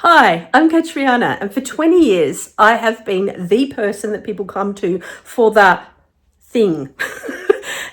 Hi, I'm Katriana, and for 20 years I have been the person that people come to for the thing.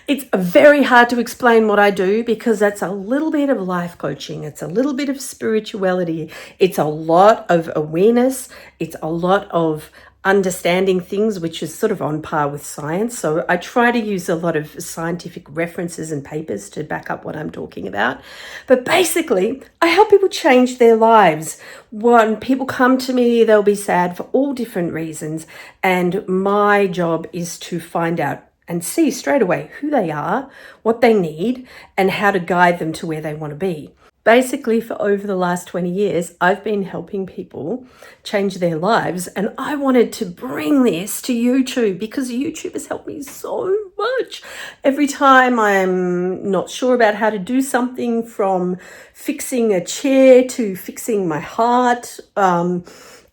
It's very hard to explain what I do because that's a little bit of life coaching, it's a little bit of spirituality, it's a lot of awareness, it's a lot of understanding things, which is sort of on par with science. So I try to use a lot of scientific references and papers to back up what I'm talking about. But basically, I help people change their lives. When people come to me, they'll be sad for all different reasons. And my job is to find out and see straight away who they are, what they need, and how to guide them to where they want to be. Basically, for over the last 20 years, I've been helping people change their lives, and I wanted to bring this to YouTube because YouTube has helped me so much. Every time I'm not sure about how to do something, from fixing a chair to fixing my heart, I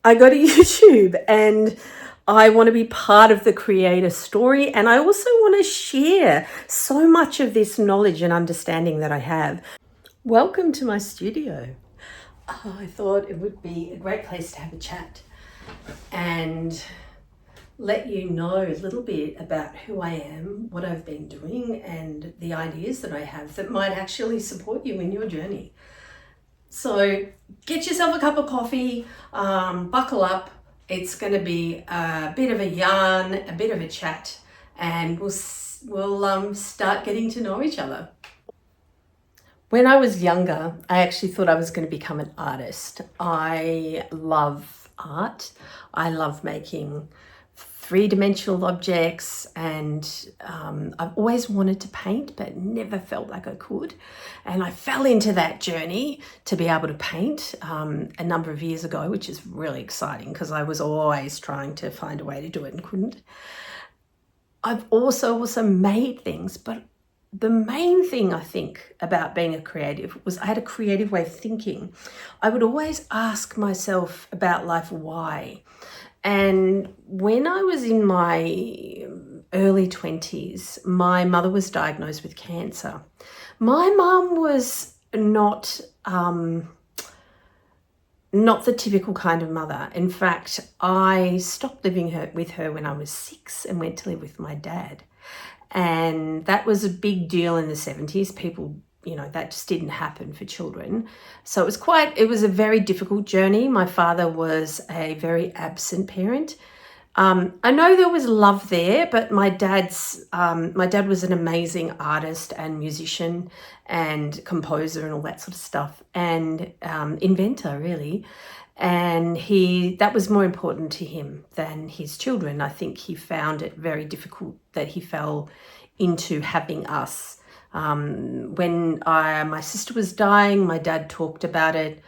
go to YouTube and I want to be part of the creator story, and I also want to share so much of this knowledge and understanding that I have. Welcome to my studio. I thought it would be a great place to have a chat and let you know a little bit about who I am, what I've been doing, and the ideas that I have that might actually support you in your journey. So get yourself a cup of coffee, buckle up. It's going to be a bit of a yarn, a bit of a chat, and we'll start getting to know each other. When I was younger, I actually thought I was going to become an artist. I love art. I love making three-dimensional objects, and I've always wanted to paint but never felt like I could. And I fell into that journey to be able to paint a number of years ago, which is really exciting because I was always trying to find a way to do it and couldn't. I've also made things, but the main thing I think about being a creative was I had a creative way of thinking. I would always ask myself about life, why? And when I was in my early 20s, my mother was diagnosed with cancer. My mum was not the typical kind of mother. In fact, I stopped living with her when I was 6 and went to live with my dad. And that was a big deal in the 70s. People, that just didn't happen for children. So it was a very difficult journey. My father was a very absent parent. I know there was love there, but my dad was an amazing artist and musician and composer and all that sort of stuff, and inventor really. And that was more important to him than his children. I think he found it very difficult that he fell into having us. When my sister was dying, my dad talked about it,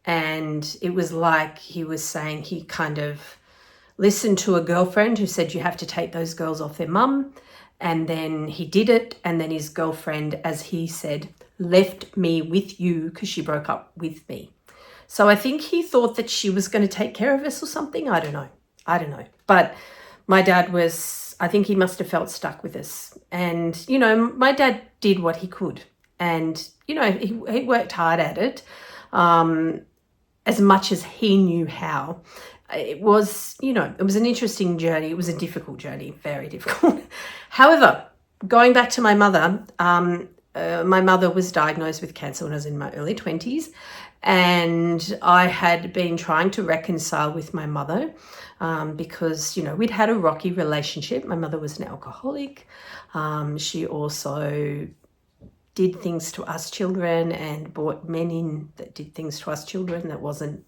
and it was like he was saying he kind of listened to a girlfriend who said you have to take those girls off their mum, and then he did it, and then his girlfriend, as he said, left me with you because she broke up with me. So I think he thought that she was going to take care of us or something. I don't know. But my dad I think he must have felt stuck with us. And, my dad did what he could. And, he worked hard at it as much as he knew how. It was an interesting journey. It was a difficult journey, very difficult. However, going back to my mother, my mother was diagnosed with cancer when I was in my early 20s. And I had been trying to reconcile with my mother because, we'd had a rocky relationship. My mother was an alcoholic. She also did things to us children and brought men in that did things to us children that wasn't,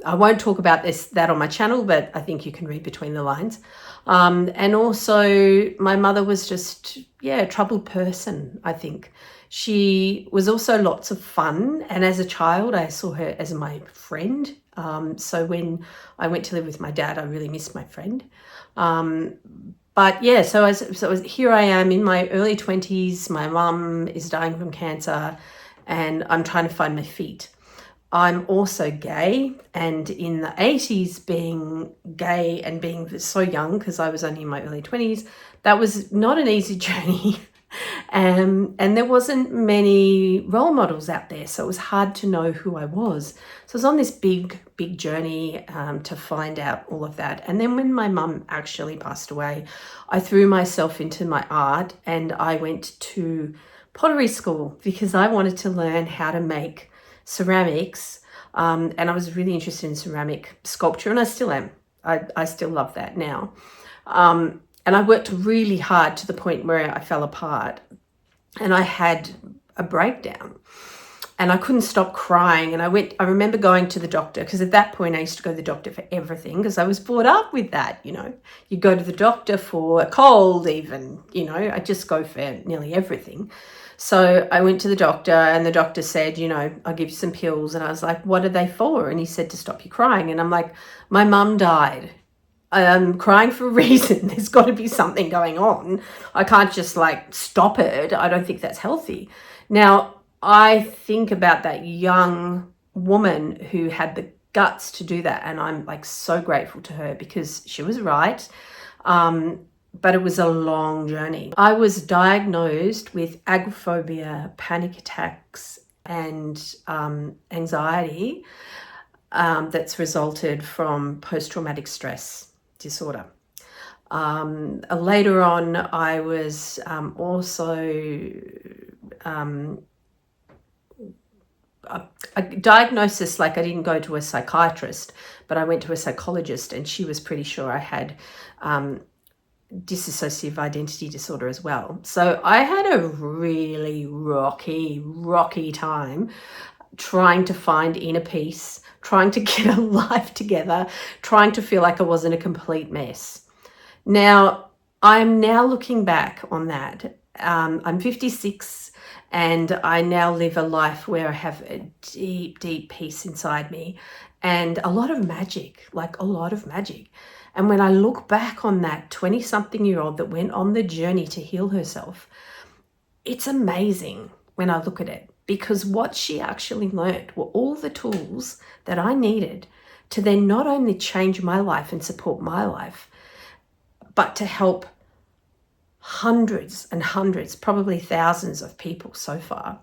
I won't talk about that on my channel, but I think you can read between the lines. And also my mother was just, a troubled person, I think. She was also lots of fun, and as a child I saw her as my friend. So when I went to live with my dad, I really missed my friend. But yeah, so here I am in my early 20s. My mum is dying from cancer, and I'm trying to find my feet. I'm also gay, and in the 80s, being gay and being so young, because I was only in my early 20s, that was not an easy journey. And there wasn't many role models out there, so it was hard to know who I was. So I was on this big journey to find out all of that. And then when my mum actually passed away, I threw myself into my art and I went to pottery school because I wanted to learn how to make ceramics. And I was really interested in ceramic sculpture, and I still am. I still love that now. And I worked really hard to the point where I fell apart and I had a breakdown and I couldn't stop crying. And I remember going to the doctor, because at that point I used to go to the doctor for everything because I was brought up with that, you go to the doctor for a cold even, I just go for nearly everything. So I went to the doctor and the doctor said, I'll give you some pills. And I was like, what are they for? And he said, to stop you crying. And I'm like, my mum died. I'm crying for a reason. There's got to be something going on. I can't just stop it. I don't think that's healthy. Now, I think about that young woman who had the guts to do that. And I'm so grateful to her because she was right. But it was a long journey. I was diagnosed with agoraphobia, panic attacks, and anxiety that's resulted from post-traumatic stress disorder. Later on, I was also a diagnosis, I didn't go to a psychiatrist, but I went to a psychologist, and she was pretty sure I had dissociative identity disorder as well. So I had a really rocky time trying to find inner peace, trying to get a life together, trying to feel like I wasn't a complete mess. Now, I'm now looking back on that. I'm 56 and I now live a life where I have a deep peace inside me and a lot of magic, And when I look back on that 20-something-year-old that went on the journey to heal herself, it's amazing when I look at it. Because what she actually learned were all the tools that I needed to then not only change my life and support my life, but to help hundreds and hundreds, probably thousands of people so far.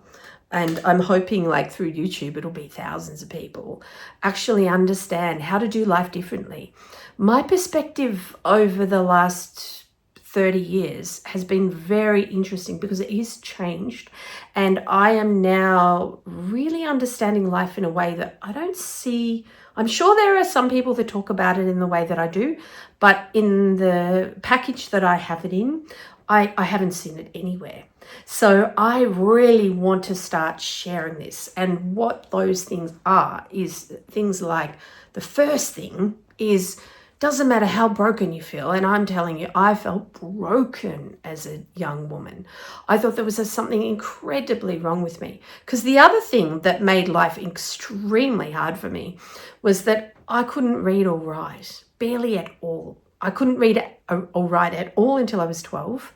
And I'm hoping through YouTube, it'll be thousands of people actually understand how to do life differently. My perspective over the last 30 years has been very interesting because it is changed, and I am now really understanding life in a way that I don't see. I'm sure there are some people that talk about it in the way that I do, but in the package that I have it in, I haven't seen it anywhere. So I really want to start sharing this, and what those things are is things like, the first thing is, doesn't matter how broken you feel. And I'm telling you, I felt broken as a young woman. I thought there was something incredibly wrong with me. Because the other thing that made life extremely hard for me was that I couldn't read or write, barely at all. I couldn't read or write at all until I was 12.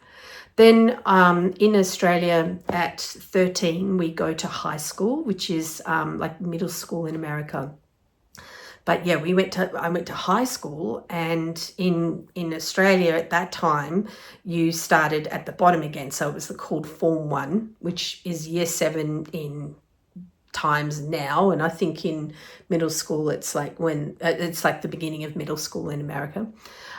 Then in Australia at 13, we go to high school, which is middle school in America. But yeah, I went to high school, and in Australia at that time, you started at the bottom again. So it was called Form 1, which is year 7 in times now. And I think in middle school, it's the beginning of middle school in America.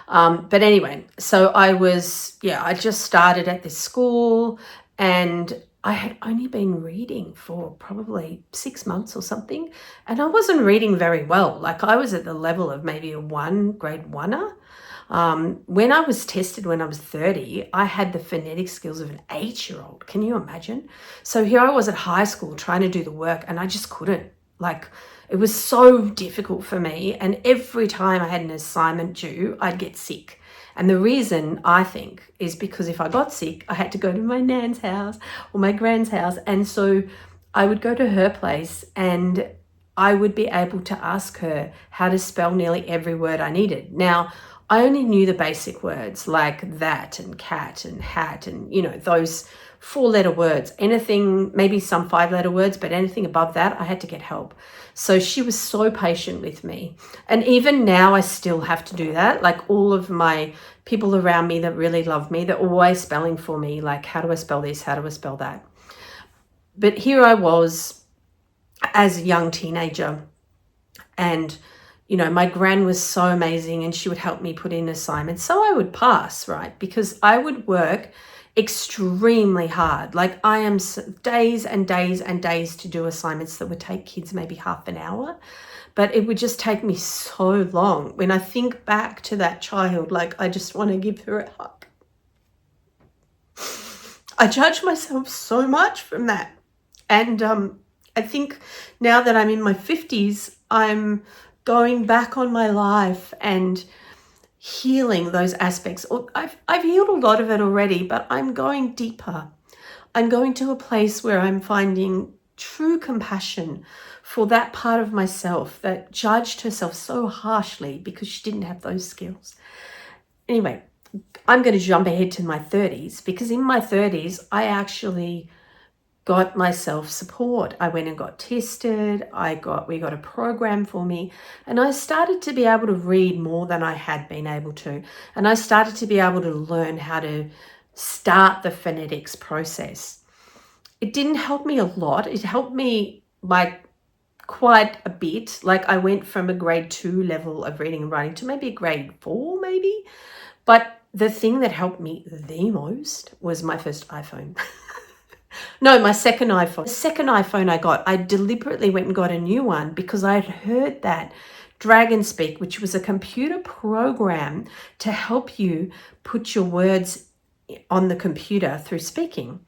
But anyway, so I just started at this school, and I had only been reading for probably 6 months or something, and I wasn't reading very well. I was at the level of maybe a grade 1er. When I was tested when I was 30, I had the phonetic skills of an 8-year-old. Can you imagine? So here I was at high school trying to do the work, and I just couldn't. It was so difficult for me, and every time I had an assignment due, I'd get sick. And the reason, I think, is because if I got sick, I had to go to my nan's house or my grand's house. And so I would go to her place and I would be able to ask her how to spell nearly every word I needed. Now, I only knew the basic words like that and cat and hat and, those 4-letter words. Anything, maybe some 5-letter words, but anything above that, I had to get help. So she was so patient with me. And even now I still have to do that. Like all of my people around me that really love me, they're always spelling for me, like, how do I spell this? How do I spell that? But here I was as a young teenager, and you know, my gran was so amazing, and she would help me put in assignments. So I would pass, right? Because I would work extremely hard. Like I am days and days and days to do assignments that would take kids maybe half an hour, but it would just take me so long. When I think back to that child, like I just want to give her a hug. I judge myself so much from that. And I think now that I'm in my 50s, I'm going back on my life and healing those aspects. I've healed a lot of it already, but I'm going deeper. I'm going to a place where I'm finding true compassion for that part of myself that judged herself so harshly because she didn't have those skills. Anyway, I'm going to jump ahead to my 30s, because in my 30s, I actually got myself support. I went and got tested. We got a program for me, and I started to be able to read more than I had been able to. And I started to be able to learn how to start the phonetics process. It didn't help me a lot. It helped me by quite a bit. Like I went from a grade 2 level of reading and writing to maybe a grade 4, maybe. But the thing that helped me the most was my first iPhone. No, my second iPhone. The second iPhone I got, I deliberately went and got a new one because I had heard that DragonSpeak, which was a computer program to help you put your words on the computer through speaking.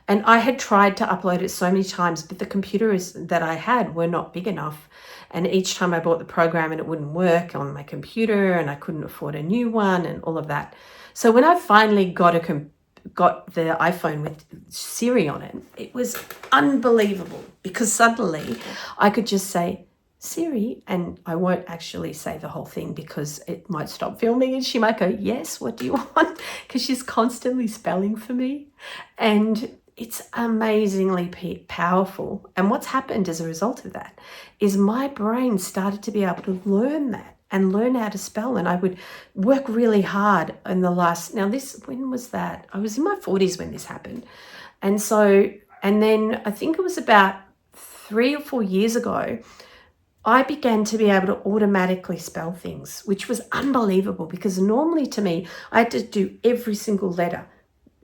And I had tried to upload it so many times, but the computers that I had were not big enough. And each time I bought the program and it wouldn't work on my computer, and I couldn't afford a new one and all of that. So when I finally got the iPhone with Siri on it, it was unbelievable, because suddenly I could just say, Siri, and I won't actually say the whole thing because it might stop filming and she might go, yes, what do you want? Because she's constantly spelling for me. And it's amazingly powerful. And what's happened as a result of that is my brain started to be able to learn that and learn how to spell. And I would work really hard in the last, when was that? I was in my 40s when this happened. And then I think it was about 3 or 4 years ago, I began to be able to automatically spell things, which was unbelievable, because normally to me, I had to do every single letter.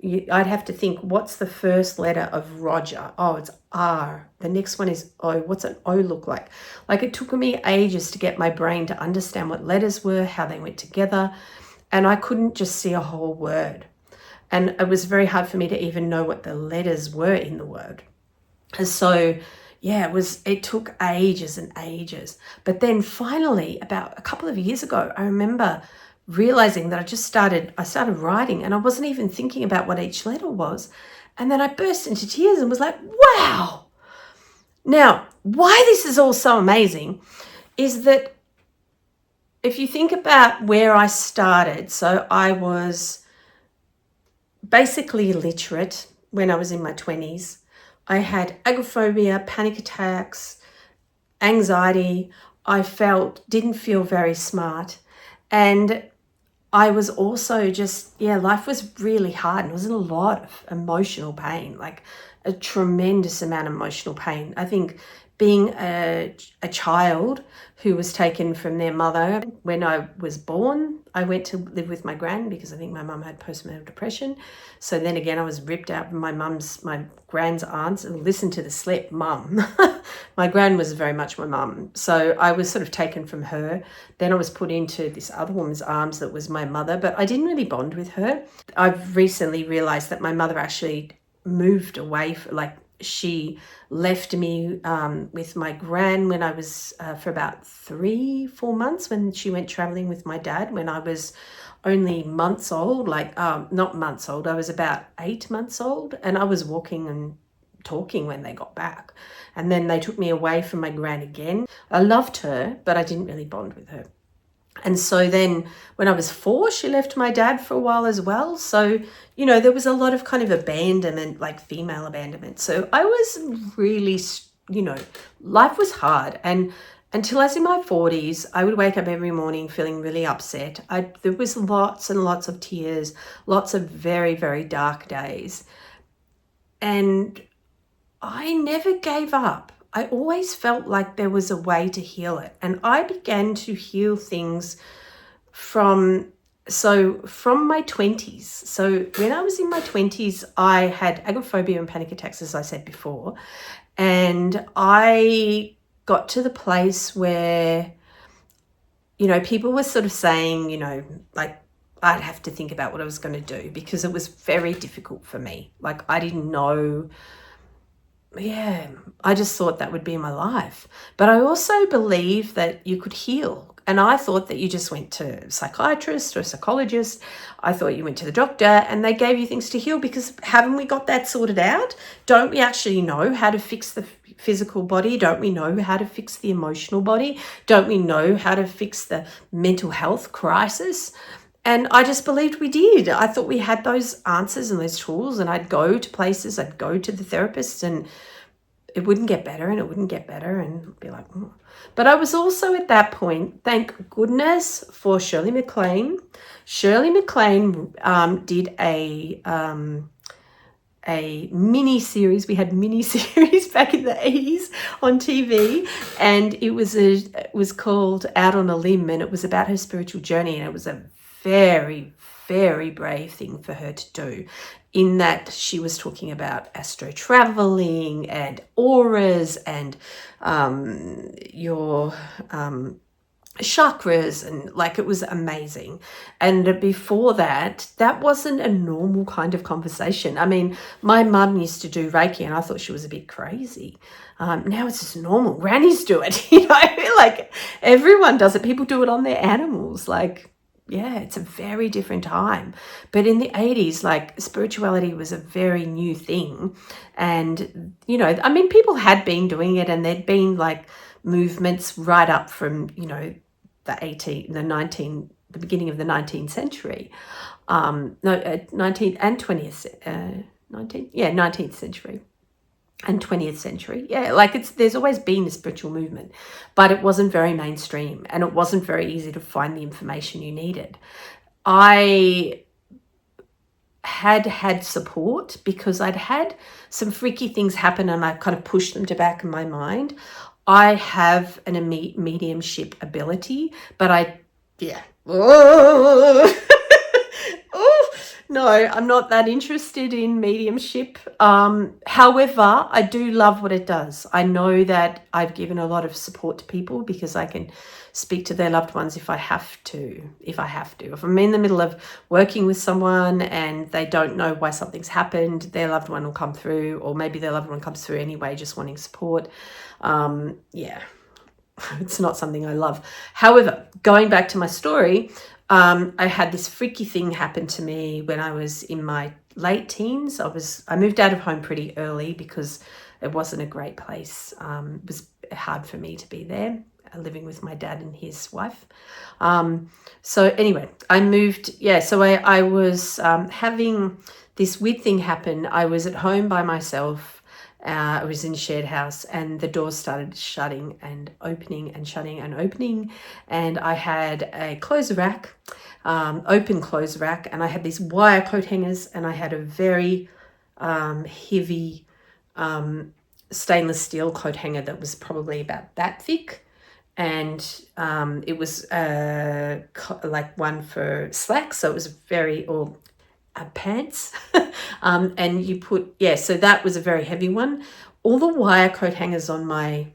I'd have to think, what's the first letter of Roger? Oh, it's R. The next one is O. What's an O look like? Like, it took me ages to get my brain to understand what letters were, how they went together, and I couldn't just see a whole word. And it was very hard for me to even know what the letters were in the word. And so, yeah, it took ages and ages. But then finally, about a couple of years ago, I remember realizing that I started writing, and I wasn't even thinking about what each letter was. And then I burst into tears and was like, wow. Now, why this is all so amazing is that if you think about where I started, so I was basically illiterate when I was in my 20s. I had agoraphobia, panic attacks, anxiety. I didn't feel very smart. And I was also life was really hard, and it was in a lot of emotional pain, like a tremendous amount of emotional pain. I think being a child who was taken from their mother when I was born, I went to live with my gran because I think my mum had postnatal depression. So then again, I was ripped out from my gran's aunts, and listen to the slip, mum. My gran was very much my mum. So I was sort of taken from her. Then I was put into this other woman's arms that was my mother, but I didn't really bond with her. I've recently realized that my mother actually moved away, she left me with my gran when I was for about 3-4 months, when she went traveling with my dad when I was only months old, not months old, I was about 8 months old, and I was walking and talking when they got back. And then they took me away from my gran again. I loved her, but I didn't really bond with her. And so then when I was 4, she left my dad for a while as well. So, there was a lot of kind of abandonment, like female abandonment. So I was really, life was hard. And until I was in my 40s, I would wake up every morning feeling really upset. There was lots and lots of tears, lots of very, very dark days. And I never gave up. I always felt like there was a way to heal it. And I began to heal things from my 20s. So when I was in my 20s, I had agoraphobia and panic attacks, as I said before. And I got to the place where, people were sort of saying, like, I'd have to think about what I was going to do because it was very difficult for me. Like, I didn't know. Yeah, I just thought that would be my life. But I also believe that you could heal. And I thought that you just went to a psychiatrist or a psychologist. I thought you went to the doctor and they gave you things to heal, because haven't we got that sorted out? Don't we actually know how to fix the physical body? Don't we know how to fix the emotional body? Don't we know how to fix the mental health crisis? And I just believed we did. I thought we had those answers and those tools, and I'd go to places, I'd go to the therapist, and it wouldn't get better and it wouldn't get better, and be like, oh. But I was also at that point, thank goodness for Shirley MacLaine. Shirley MacLaine did a mini series. We had mini series back in the 80s on TV, and it was called Out on a Limb, and it was about her spiritual journey, and it was a very, very brave thing for her to do, in that she was talking about astro traveling and auras and your chakras, and like, it was amazing. And before that wasn't a normal kind of conversation. I mean, my mum used to do Reiki and I thought she was a bit crazy. Now it's just normal. Grannies do it, like everyone does it. People do it on their animals. Like, yeah, it's a very different time. But in the 80s, like, spirituality was a very new thing. And, people had been doing it, and there'd been like movements right up from, the beginning of the 19th century. 19th and 20th, 19th century. And 20th century. Yeah, like, there's always been a spiritual movement, but it wasn't very mainstream, and it wasn't very easy to find the information you needed. I had support because I'd had some freaky things happen, and I kind of pushed them to back in my mind. I have an mediumship ability, but oh, no, I'm not that interested in mediumship. However, I do love what it does. I know that I've given a lot of support to people because I can speak to their loved ones if I have to. If I'm in the middle of working with someone and they don't know why something's happened, their loved one will come through, or maybe their loved one comes through anyway, just wanting support. Yeah, it's not something I love. However, going back to my story, I had this freaky thing happen to me when I was in my late teens. I moved out of home pretty early because it wasn't a great place. It was hard for me to be there, living with my dad and his wife. So anyway, I moved. Yeah, so I was having this weird thing happen. I was at home by myself. I was in a shared house, and the doors started shutting and opening and shutting and opening. And I had a clothes rack, open clothes rack, and I had these wire coat hangers, and I had a very heavy stainless steel coat hanger that was probably about that thick. And it was like one for slacks, so it was pants. And you put, so that was a very heavy one. All the wire coat hangers on my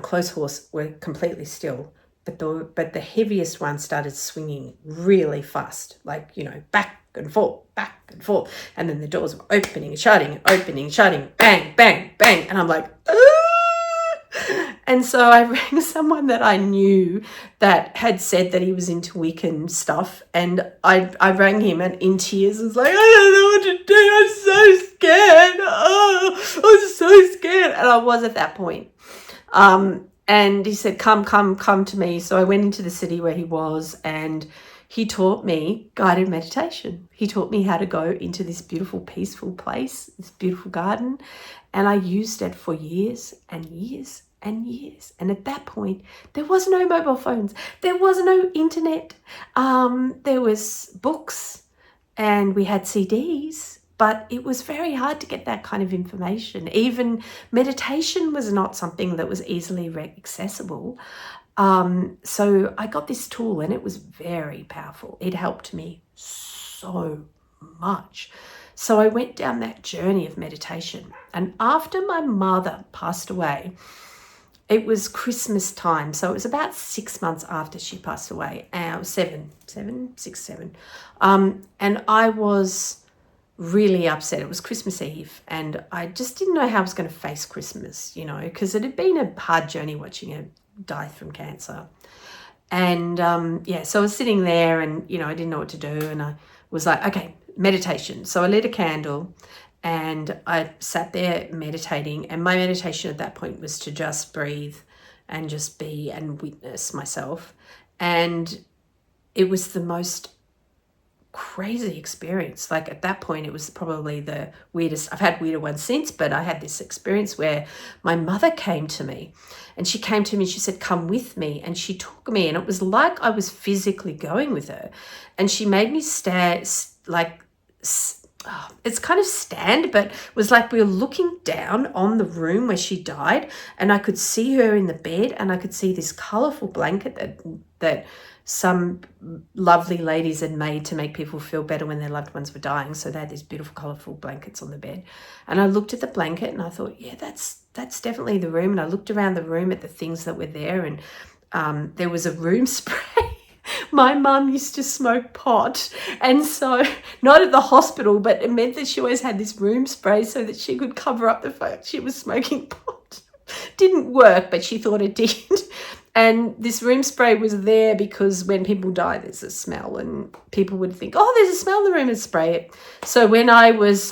clothes horse were completely still, but the heaviest one started swinging really fast, like, back and forth, and then the doors were opening and shutting, bang, bang, bang, and I'm like, And so I rang someone that I knew that had said that he was into Wiccan stuff, and I rang him and in tears was like, I don't know what to do, I'm so scared. Oh, I'm so scared. And I was at that point. And he said, come to me. So I went into the city where he was, and he taught me guided meditation. He taught me how to go into this beautiful, peaceful place, this beautiful garden. And I used it for years and years and years. And at that point, there was no mobile phones. There was no internet. There was books and we had CDs, but it was very hard to get that kind of information. Even meditation was not something that was easily accessible. So I got this tool and it was very powerful. It helped me so much. So I went down that journey of meditation. And after my mother passed away, it was Christmas time. So it was about 6 months after she passed away. Seven. And I was really upset. It was Christmas Eve and I just didn't know how I was going to face Christmas, because it had been a hard journey watching her die from cancer. And so I was sitting there and, I didn't know what to do. And I was like, okay, meditation. So I lit a candle and I sat there meditating. And my meditation at that point was to just breathe and just be and witness myself. And it was the most crazy experience. Like at that point, it was probably the weirdest. I've had weirder ones since, but I had this experience where my mother came to me and she came to me, she said, come with me. And she took me and it was like I was physically going with her. And she made me stand it's kind of stand, but it was like we were looking down on the room where she died and I could see her in the bed and I could see this colorful blanket that some lovely ladies had made to make people feel better when their loved ones were dying. So they had these beautiful, colorful blankets on the bed. And I looked at the blanket and I thought, yeah, that's definitely the room. And I looked around the room at the things that were there and there was a room spray. My mum used to smoke pot. And so, not at the hospital, but it meant that she always had this room spray so that she could cover up the fact she was smoking pot. Didn't work, but she thought it did. And this room spray was there because when people die, there's a smell and people would think, oh, there's a smell in the room and spray it. So when I was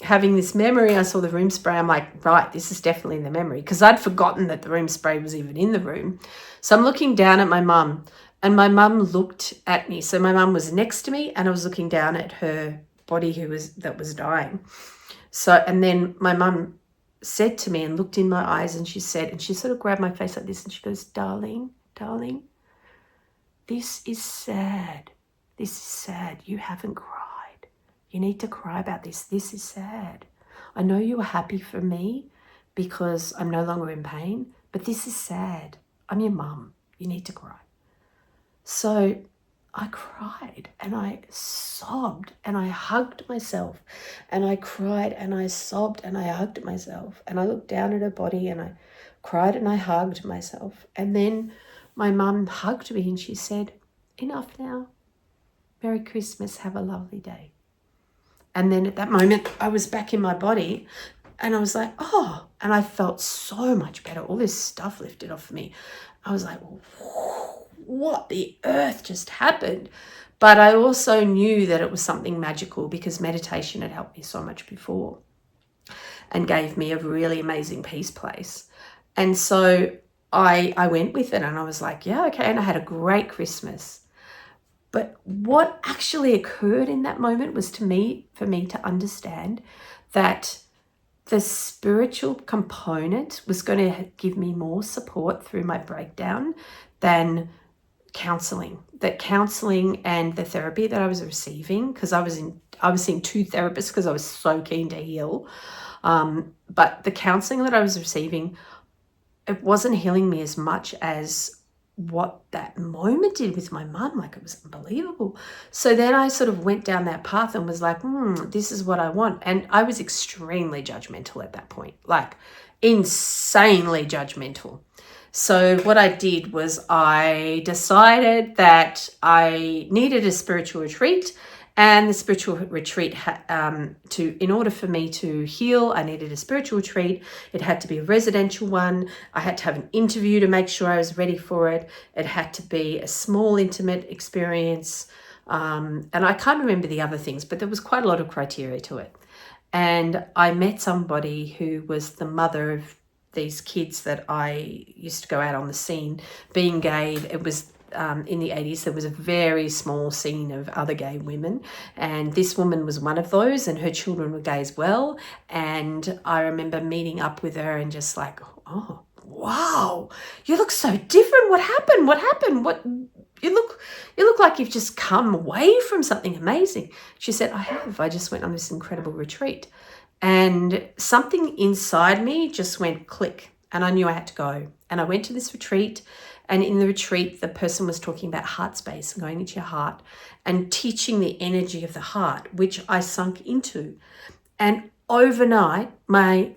having this memory, I saw the room spray. I'm like, right, this is definitely the memory because I'd forgotten that the room spray was even in the room. So I'm looking down at my mum and my mum looked at me. So my mum was next to me and I was looking down at her body that was dying. So, and then my mum said to me and looked in my eyes and she said, and she sort of grabbed my face like this and she goes, darling, this is sad. This is sad. You haven't cried. You need to cry about this. This is sad. I know you were happy for me because I'm no longer in pain, but this is sad. I'm your mum. You need to cry. So I cried and I sobbed and I hugged myself and I cried and I sobbed and I hugged myself and I looked down at her body and I cried and I hugged myself. And then my mum hugged me and she said, enough now. Merry Christmas. Have a lovely day. And then at that moment I was back in my body and I was like, oh, and I felt so much better. All this stuff lifted off me. I was like, what the earth just happened? But I also knew that it was something magical because meditation had helped me so much before and gave me a really amazing peace place. And so I went with it and I was like, yeah, okay. And I had a great Christmas. But what actually occurred in that moment was for me to understand that the spiritual component was going to give me more support through my breakdown than counseling. That counseling and the therapy that I was receiving, because I was seeing two therapists because I was so keen to heal. But the counseling that I was receiving, it wasn't healing me as much as what that moment did with my mum. Like, it was unbelievable. So then I sort of went down that path and was like, this is what I want. And I was extremely judgmental at that point, like insanely judgmental. So what I did was I decided that I needed a spiritual retreat, and the spiritual retreat in order for me to heal, I needed a spiritual retreat. It had to be a residential one. I had to have an interview to make sure I was ready for it. It had to be a small, intimate experience. And I can't remember the other things, but there was quite a lot of criteria to it. And I met somebody who was the mother of these kids that I used to go out on the scene. Being gay, it was in the 80s, there was a very small scene of other gay women, and this woman was one of those, and her children were gay as well. And I remember meeting up with her and just like, oh, wow, you look so different. What happened? What happened? What you look like you've just come away from something amazing. She said, I just went on this incredible retreat. And something inside me just went click, and I knew I had to go. And I went to this retreat, and in the retreat, the person was talking about heart space and going into your heart and teaching the energy of the heart, which I sunk into. And overnight, my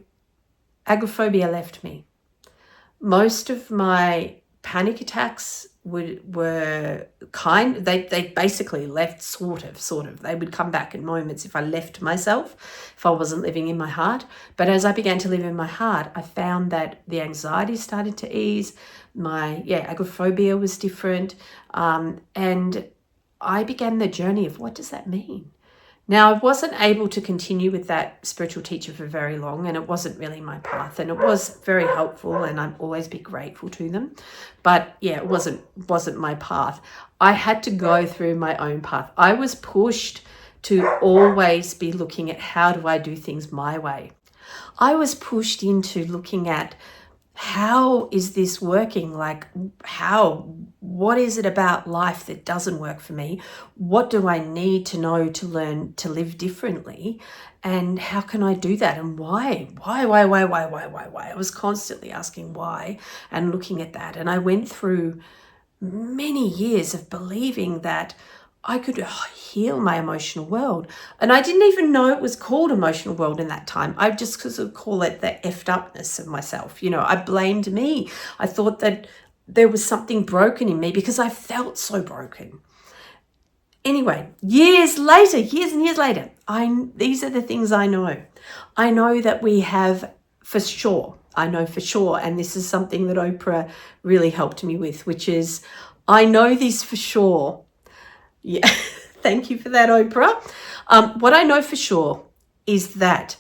agoraphobia left me. Most of my panic attacks were they basically left sort of. They would come back in moments if I left myself, if I wasn't living in my heart. But as I began to live in my heart, I found that the anxiety started to ease. My agoraphobia was different. And I began the journey of, what does that mean? Now, I wasn't able to continue with that spiritual teacher for very long, and it wasn't really my path, and it was very helpful, and I'll always be grateful to them. But yeah, it wasn't my path. I had to go through my own path. I was pushed to always be looking at, how do I do things my way? I was pushed into looking at, how is this working? Like, what is it about life that doesn't work for me? What do I need to know to learn to live differently? And how can I do that? And why? I was constantly asking why and looking at that. And I went through many years of believing that I could heal my emotional world. And I didn't even know it was called emotional world in that time. I just could call it the effed upness of myself. I blamed me. I thought that there was something broken in me because I felt so broken. Anyway, years and years later, these are the things I know. I know that we have for sure. I know for sure. And this is something that Oprah really helped me with, which is, I know this for sure. Yeah, thank you for that, Oprah. What I know for sure is that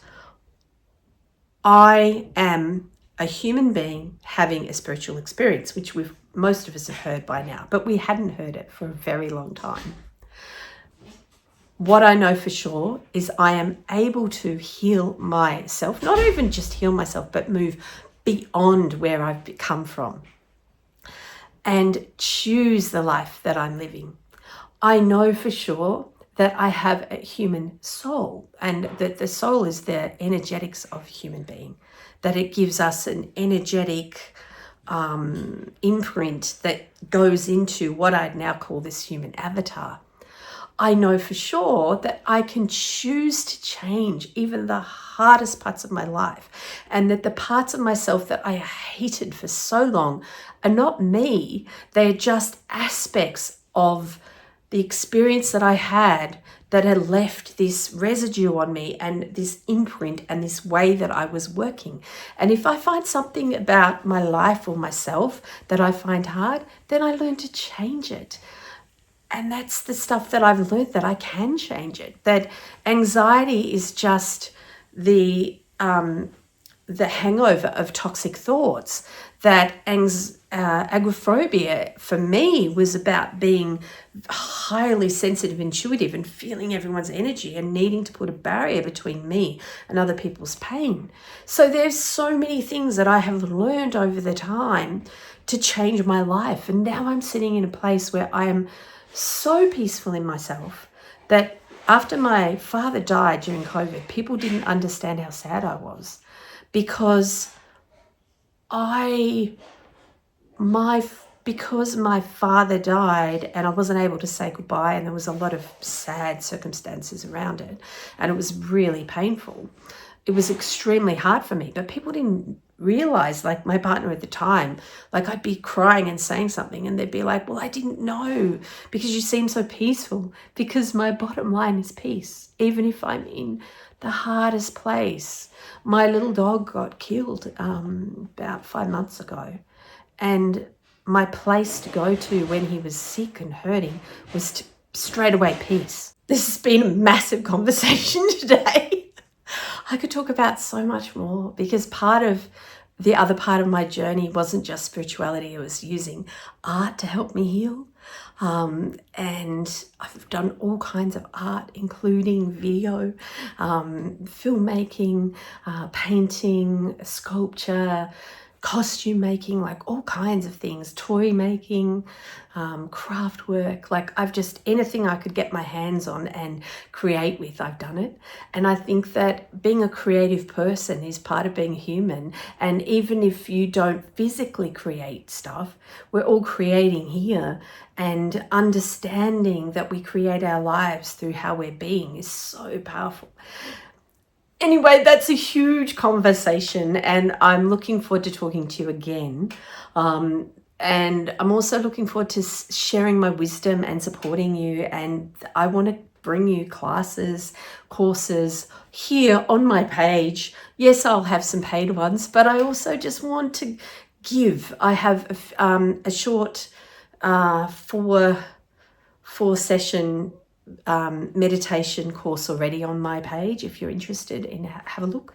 I am a human being having a spiritual experience, which most of us have heard by now, but we hadn't heard it for a very long time. What I know for sure is I am able to heal myself, not even just heal myself, but move beyond where I've come from and choose the life that I'm living. I know for sure that I have a human soul, and that the soul is the energetics of a human being, that it gives us an energetic imprint that goes into what I'd now call this human avatar. I know for sure that I can choose to change even the hardest parts of my life, and that the parts of myself that I hated for so long are not me. They're just aspects of the experience that I had that had left this residue on me and this imprint and this way that I was working. And if I find something about my life or myself that I find hard, then I learn to change it. And that's the stuff that I've learned, that I can change it. That anxiety is just the hangover of toxic thoughts. That agoraphobia for me was about being highly sensitive, intuitive, and feeling everyone's energy and needing to put a barrier between me and other people's pain. So there's so many things that I have learned over the time to change my life. And now I'm sitting in a place where I am so peaceful in myself that after my father died during COVID, people didn't understand how sad I was, because my father died and I wasn't able to say goodbye, and there was a lot of sad circumstances around it, and it was really painful. It was extremely hard for me, but people didn't realize, like my partner at the time, like I'd be crying and saying something and they'd be like, well, I didn't know because you seem so peaceful. Because my bottom line is peace, even if I'm in the hardest place. My little dog got killed about 5 months ago, and my place to go to when he was sick and hurting was straight away peace. This has been a massive conversation today. I could talk about so much more, because part of the other part of my journey wasn't just spirituality, it was using art to help me heal. And I've done all kinds of art, including video, filmmaking, painting, sculpture, costume making, like all kinds of things, toy making, craft work. Like I've just, anything I could get my hands on and create with, I've done it. And I think that being a creative person is part of being human. And even if you don't physically create stuff, we're all creating here. And understanding that we create our lives through how we're being is so powerful. Anyway, that's a huge conversation, and I'm looking forward to talking to you again. And I'm also looking forward to sharing my wisdom and supporting you. And I want to bring you classes, courses here on my page. Yes, I'll have some paid ones, but I also just want to give. I have a short 4-session meditation course already on my page. If you're interested in, have a look.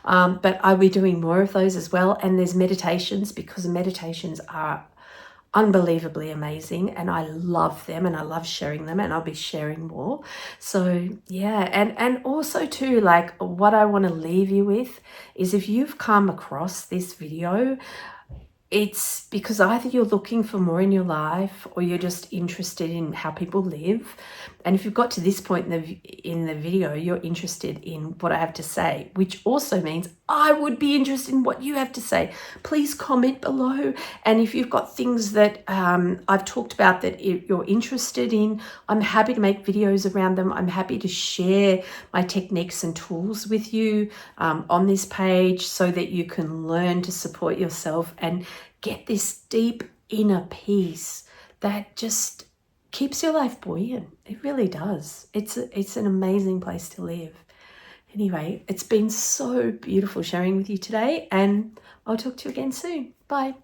But I'll be doing more of those as well. And there's meditations, because meditations are unbelievably amazing and I love them and I love sharing them, and I'll be sharing more. So yeah, and also too, like what I want to leave you with is, if you've come across this video, it's because either you're looking for more in your life or you're just interested in how people live. And if you've got to this point in the video, you're interested in what I have to say, which also means I would be interested in what you have to say. Please comment below. And if you've got things that I've talked about that you're interested in, I'm happy to make videos around them. I'm happy to share my techniques and tools with you on this page, so that you can learn to support yourself and get this deep inner peace that just keeps your life buoyant. It really does. It's an amazing place to live. Anyway, it's been so beautiful sharing with you today, and I'll talk to you again soon. Bye.